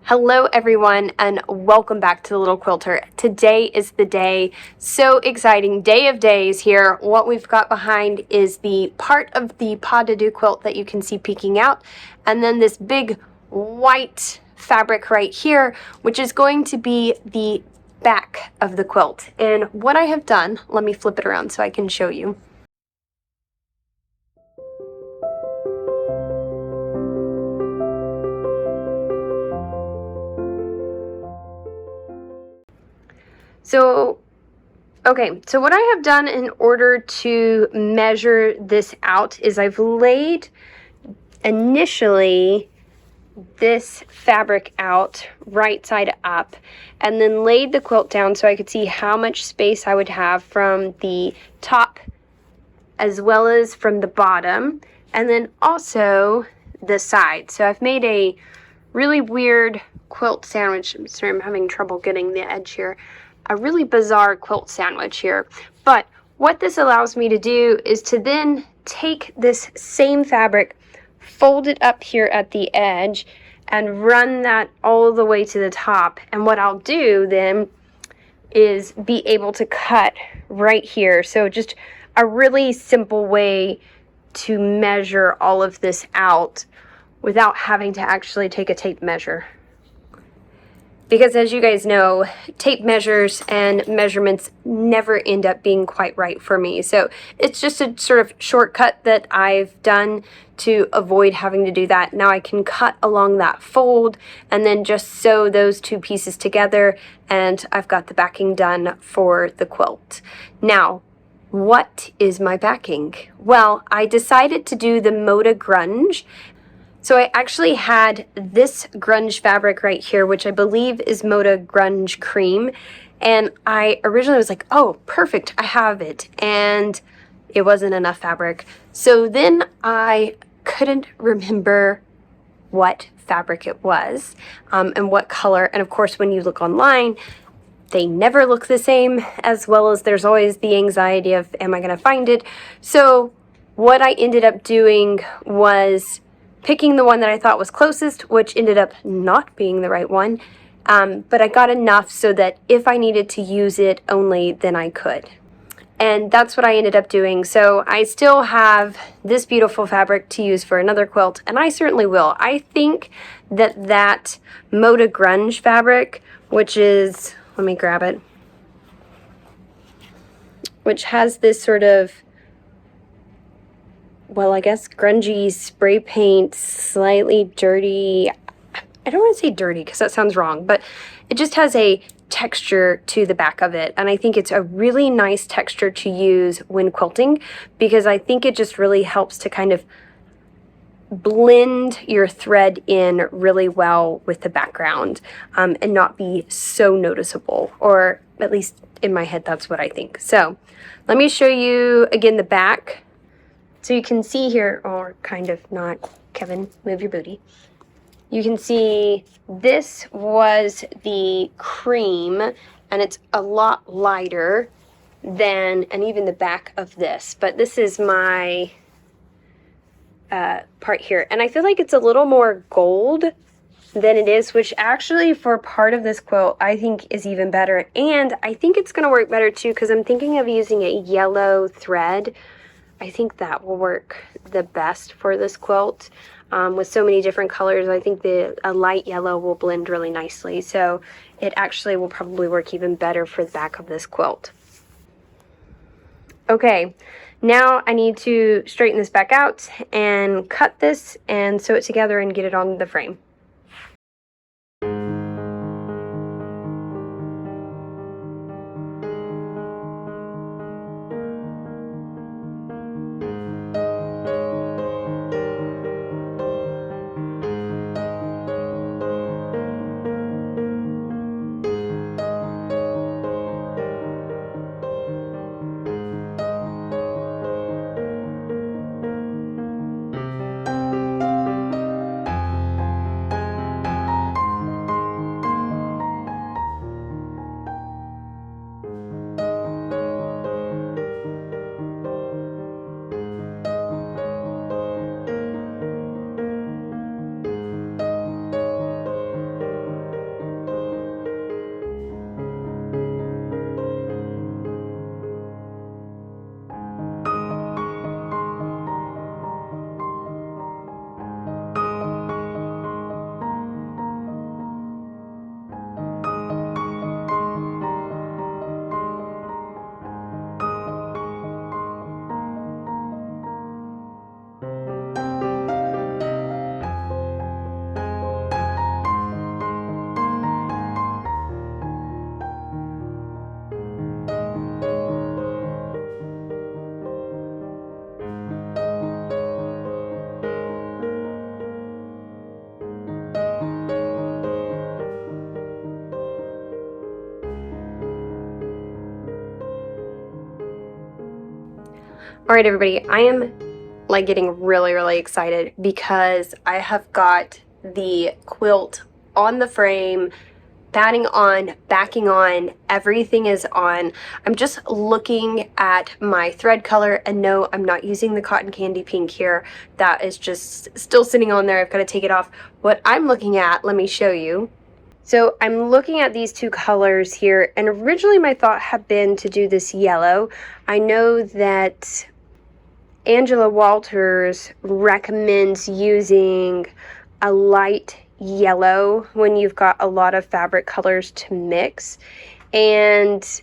Hello everyone and welcome back to the Little Quilter. Today is the day. So exciting. Day of days here. What we've got behind is the part of the Pas De Deux quilt that you can see peeking out, and then this big white fabric right here, which is going to be the back of the quilt. And what I have done, let me flip it around so I can show you. So what I have done in order to measure this out is I've laid initially this fabric out right side up and then laid the quilt down so I could see how much space I would have from the top as well as from the bottom, and then also the side. So I've made a really weird quilt sandwich. I'm sorry, I'm having trouble getting the edge here. A really bizarre quilt sandwich here. But what this allows me to do is to then take this same fabric, fold it up here at the edge, and run that all the way to the top. And what I'll do then is be able to cut right here. So just a really simple way to measure all of this out without having to actually take a tape measure. Because as you guys know, tape measures and measurements never end up being quite right for me. So it's just a sort of shortcut that I've done to avoid having to do that. Now I can cut along that fold and then just sew those two pieces together, and I've got the backing done for the quilt. Now, what is my backing? Well, I decided to do the Moda Grunge. So I actually had this grunge fabric right here, which I believe is Moda Grunge Cream. And I originally was like, oh, perfect, I have it. And it wasn't enough fabric. So then I couldn't remember what fabric it was and what color. And of course, when you look online, they never look the same, as well as there's always the anxiety of, am I going to find it? So what I ended up doing was picking the one that I thought was closest, which ended up not being the right one. But I got enough so that if I needed to use it only, then I could. And that's what I ended up doing. So I still have this beautiful fabric to use for another quilt, and I certainly will. I think that that Moda Grunge fabric, which is, let me grab it, which has this sort of, well, I guess grungy spray paint, slightly dirty. I don't want to say dirty because that sounds wrong, but it just has a texture to the back of it. And I think it's a really nice texture to use when quilting, because I think it just really helps to kind of blend your thread in really well with the background and not be so noticeable, or at least in my head, that's what I think. So let me show you again the back. So you can see here, or kind of not, Kevin, move your booty. You can see this was the cream, and it's a lot lighter than, and even the back of this. But this is my part here. And I feel like it's a little more gold than it is, which actually for part of this quilt, I think is even better. And I think it's going to work better too, because I'm thinking of using a yellow thread. I think that will work the best for this quilt. With so many different colors, I think a light yellow will blend really nicely. So it actually will probably work even better for the back of this quilt. Okay, now I need to straighten this back out and cut this and sew it together and get it on the frame. All right, everybody, I am like getting really excited because I have got the quilt on the frame, batting on, backing on, everything is on. I'm just looking at my thread color, and no, I'm not using the cotton candy pink here. That is just still sitting on there. I've got to take it off. What I'm looking at, let me show you. So I'm looking at these two colors here, and originally my thought had been to do this yellow. I know that Angela Walters recommends using a light yellow when you've got a lot of fabric colors to mix, and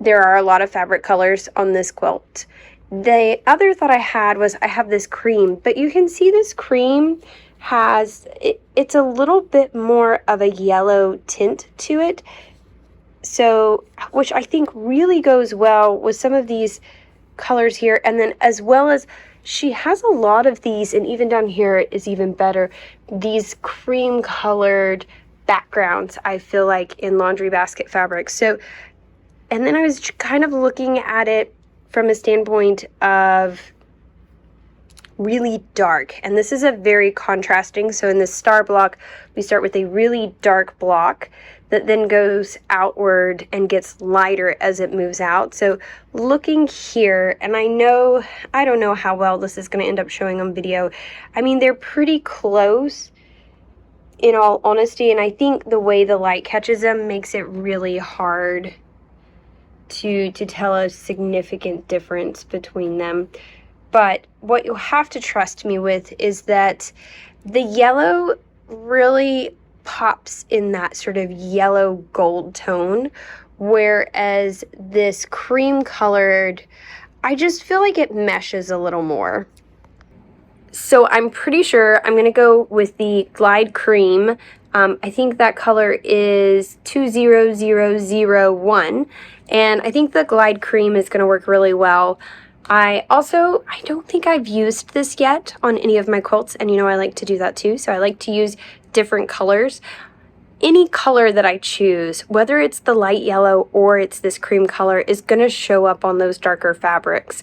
there are a lot of fabric colors on this quilt. The other thought I had was I have this cream, but you can see this cream has, it's a little bit more of a yellow tint to it, so which I think really goes well with some of these colors here, and then as well as she has a lot of these, and even down here is even better, these cream colored backgrounds I feel like in laundry basket fabric. So, and then I was kind of looking at it from a standpoint of really dark, and this is a very contrasting. So in this star block we start with a really dark block that then goes outward and gets lighter as it moves out. So looking here, and I don't know how well this is going to end up showing on video. I mean, they're pretty close in all honesty, and I think the way the light catches them makes it really hard to tell a significant difference between them. But what you'll have to trust me with is that the yellow really pops in that sort of yellow gold tone, whereas this cream colored, I just feel like it meshes a little more. So I'm pretty sure I'm going to go with the Glide Cream. I think that color is 20001, and I think the Glide Cream is going to work really well. I don't think I've used this yet on any of my quilts, and you know I like to do that too, so I like to use different colors. Any color that I choose, whether it's the light yellow or it's this cream color, is going to show up on those darker fabrics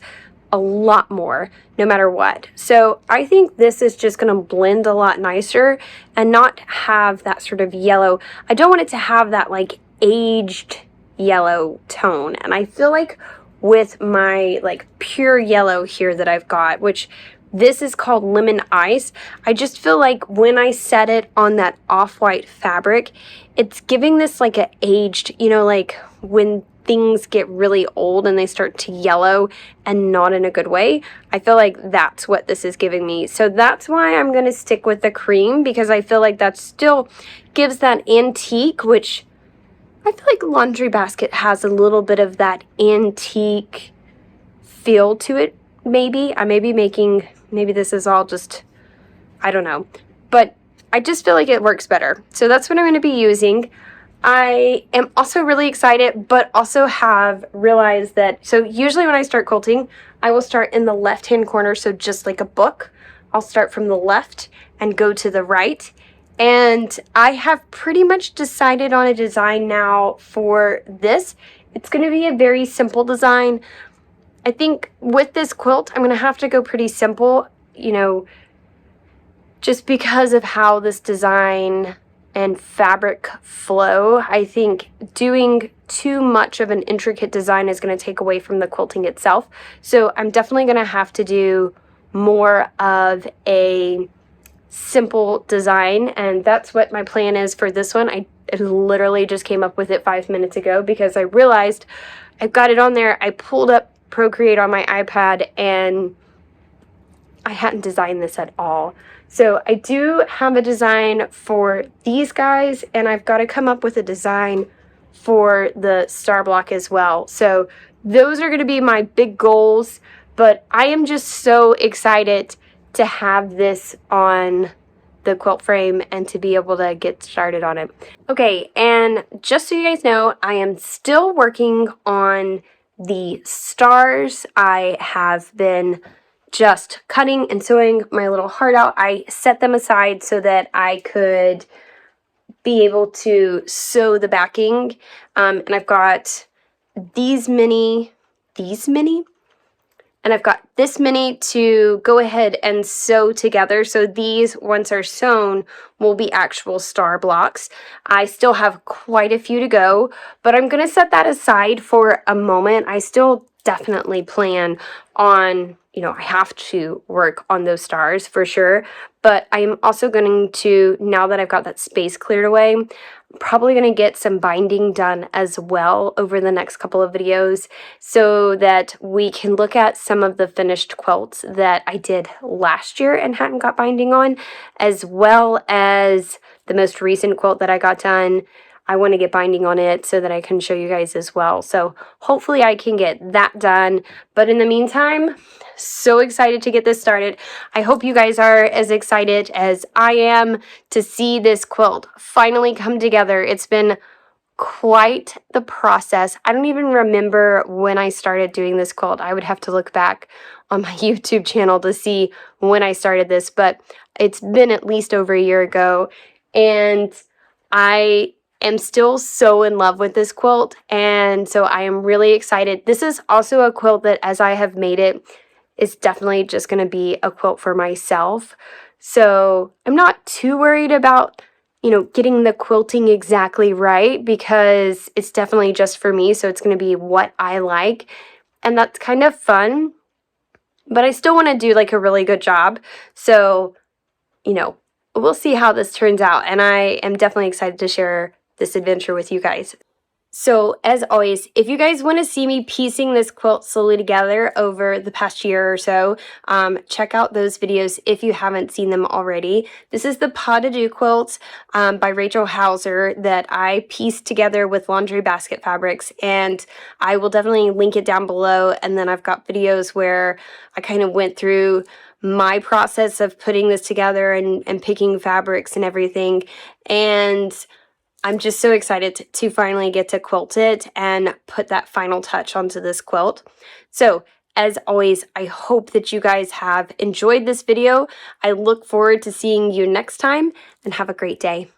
a lot more, no matter what. So I think this is just going to blend a lot nicer and not have that sort of yellow. I don't want it to have that like aged yellow tone, and I feel like with my like pure yellow here that I've got, which this is called Lemon Ice, I just feel like when I set it on that off-white fabric, it's giving this like a aged, you know, like when things get really old and they start to yellow, and not in a good way. I feel like that's what this is giving me. So that's why I'm going to stick with the cream, because I feel like that still gives that antique, which I feel like Laundry Basket has a little bit of that antique feel to it, maybe. I may be making, maybe this is all just, I don't know. But I just feel like it works better. So that's what I'm going to be using. I am also really excited, but also have realized that, so usually when I start quilting, I will start in the left-hand corner, so just like a book. I'll start from the left and go to the right. And I have pretty much decided on a design now for this. It's going to be a very simple design. I think with this quilt, I'm going to have to go pretty simple, you know, just because of how this design and fabric flow. I think doing too much of an intricate design is going to take away from the quilting itself. So I'm definitely going to have to do more of a simple design, and that's what my plan is for this one. I literally just came up with it 5 minutes ago because I realized I've got it on there. I pulled up Procreate on my iPad and I hadn't designed this at all. So I do have a design for these guys, and I've got to come up with a design for the star block as well. So those are going to be my big goals, but I am just so excited to have this on the quilt frame and to be able to get started on it. Okay, and just so you guys know, I am still working on the stars. I have been just cutting and sewing my little heart out. I set them aside so that I could be able to sew the backing, and I've got these many, and I've got this many to go ahead and sew together. So these, once are sewn, will be actual star blocks. I still have quite a few to go, but I'm going to set that aside for a moment. I still definitely plan on, you know, I have to work on those stars for sure, but I'm also going to, now that I've got that space cleared away, I'm probably going to get some binding done as well over the next couple of videos so that we can look at some of the finished quilts that I did last year and hadn't got binding on, as well as the most recent quilt that I got done. I want to get binding on it so that I can show you guys as well. So hopefully I can get that done. But in the meantime, so excited to get this started. I hope you guys are as excited as I am to see this quilt finally come together. It's been quite the process. I don't even remember when I started doing this quilt. I would have to look back on my YouTube channel to see when I started this, but it's been at least over a year ago, and I am still so in love with this quilt, and so I am really excited. This is also a quilt that, as I have made it, is definitely just going to be a quilt for myself. So I'm not too worried about, you know, getting the quilting exactly right, because it's definitely just for me, so it's going to be what I like, and that's kind of fun. But I still want to do like a really good job. So, you know, we'll see how this turns out, and I am definitely excited to share this adventure with you guys. So, as always, if you guys want to see me piecing this quilt slowly together over the past year or so, check out those videos if you haven't seen them already. This is the Pas De Deux Quilt by Rachel Hauser that I pieced together with laundry basket fabrics, and I will definitely link it down below. And then I've got videos where I kind of went through my process of putting this together and picking fabrics and everything. And I'm just so excited to finally get to quilt it and put that final touch onto this quilt. So, as always, I hope that you guys have enjoyed this video. I look forward to seeing you next time, and have a great day.